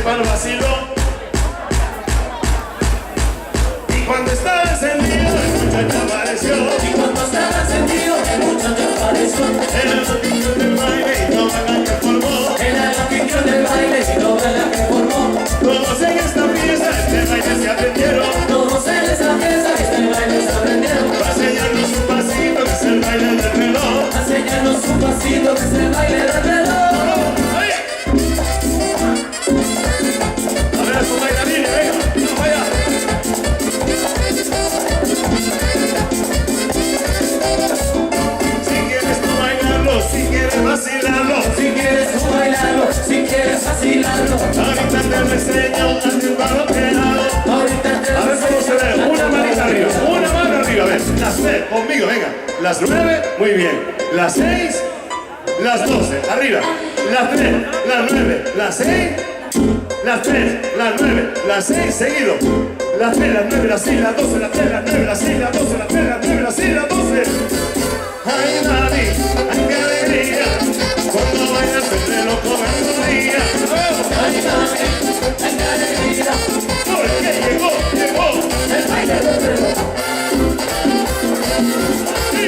para el vacilo. Y cuando estaba encendido, el muchacho apareció. Y cuando estaba encendido, el muchacho apareció. Era el anfitrión del baile y toda la que formó. Era el anfitrión del baile y toda la que formó. Todos en esta pieza, este baile se aprendieron. Todos en esta pieza, este baile se aprendieron. Va a enseñarnos un pasito que es el baile del reloj. A enseñarnos un pasito que es el baile del reloj. A ver a su bailarín, venga, vamos allá. Si quieres tú bailarlo, si quieres vacilarlo, Si quieres tú bailarlo, si quieres vacilarlo. ahorita te lo enseño, hazte un baloteado. Ahorita te A ver cómo se ve, una manita arriba, una mano arriba, a ver, las 3, conmigo, venga, las 9, muy bien, las 6, las 12, arriba, las 3, las 9, las 6, las 3, las 9, las 6, seguido, las 3, las 9, las 6, las 12, las 3, las 9, las 6, las 12, las 3, las 9, las 6, las 12. Ay, mami, ay, qué alegría, cuando bailas entre loco en tu día. Ay, mami, ay, qué alegría. Porque llegó El baile del reloj. sí.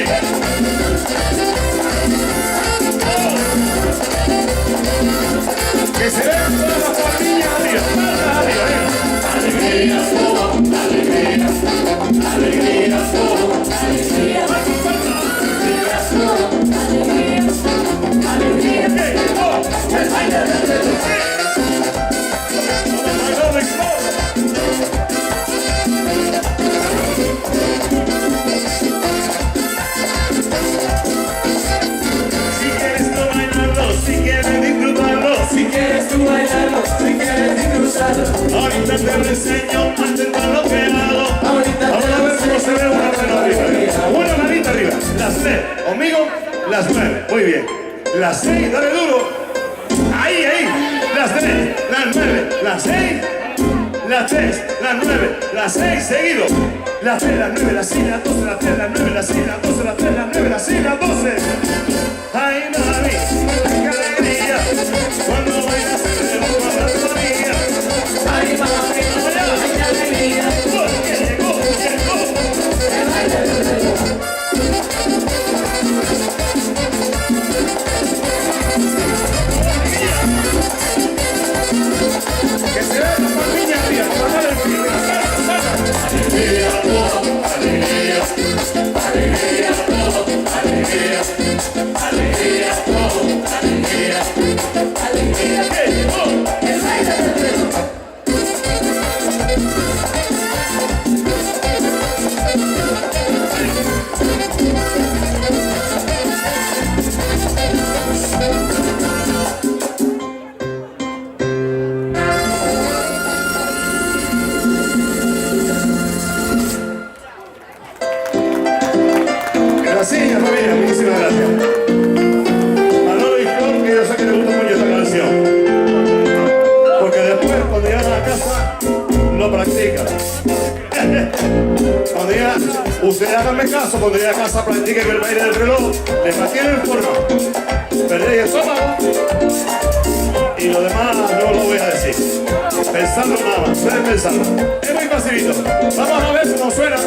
Que se vean todas las familias arriba, todas arriba, venga. Alegría, todo, alegría, alegría, todo, alegría, alegría, el baile del reloj. Si quieres tú bailarlo, si quieres disfrutarlo, Si quieres tú bailarlo, si quieres disfrutarlo, ahorita te lo enseño, hazte un baloteado. ahorita te Ahora a lo ver cómo se ve una mano arriba. Una manita arriba, las 3, conmigo, las 9, muy bien. Las 6, dale duro. Ahí, las 3, las 9, las 6, las 3, las 9, las 6, seguido. Las 3, las 9, las 6, las 12, las 3, las 9, las 6, las 12, las 3, las 9, las 6, las 12. Ay, mami, ay, qué alegría, cuando bailas entre los cuadras de la mía. Ay, mami, ay, qué alegría, Porque llegó. el baile del reloj. Que se vea la familia arriba, con la mano arriba. Alegría, todo, alegría, alegría, todo, alegría, alegría, todo, alegría, alegría, el baile del reloj. Gracias, familia, muchísimas gracias. Manolo y Flor, que yo sé que les gusta mucho esta canción. Porque después, cuando llegan a la casa, lo practican. Cuando llegan, ustedes háganme caso, cuando llegan a casa practiquen el baile del reloj, les mantienen en forma. Perdéis el estómago y lo demás no lo voy a decir. Pensando nada más, ustedes pensando. Es muy facilito. Vamos a ver cómo suena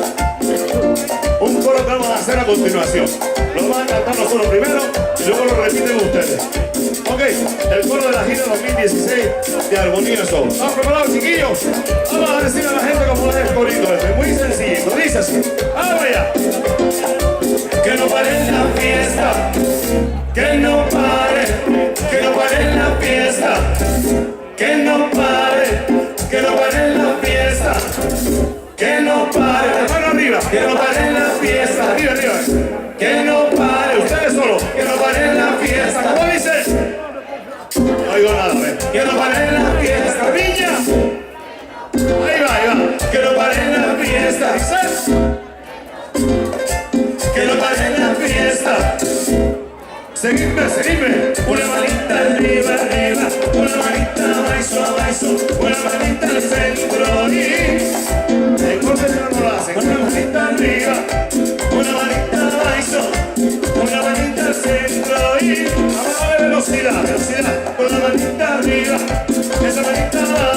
un coro que vamos a hacer a continuación. Lo van a cantar nosotros primero y luego lo repiten ustedes. Ok, el coro de la gira 2016 de Armonía Soul. ¿Están preparados, chiquillos? Vamos a decirle a la gente cómo es el corito este. Muy sencillito, dice así. ¡Vamos allá! Que no pare la fiesta, que no pare, que no pare la fiesta, que no pare, que no pare la fiesta, que no pare, la mano arriba, que no pare la fiesta, arriba, arriba, que no pare, ustedes solo, que no pare la fiesta, ¿cómo dice? No oigo nada, a ver, que no pare la fiesta, niña, ahí va, que no pare la fiesta, dice, que no pare la fiesta. Seguidme, una manita arriba, arriba, una manita abajo, una manita al centro y el corte no lo hacen, una manita arriba, una manita abajo, una manita al centro y vamos a ver velocidad, una manita arriba, esa manita abajo.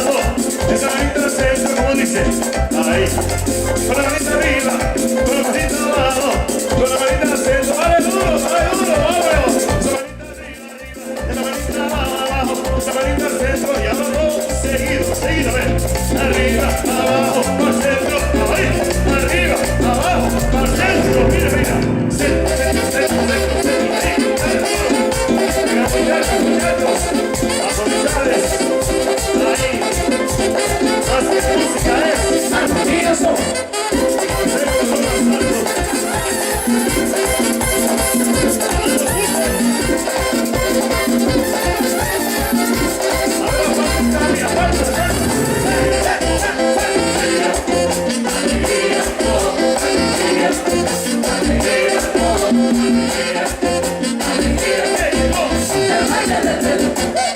baile del reloj.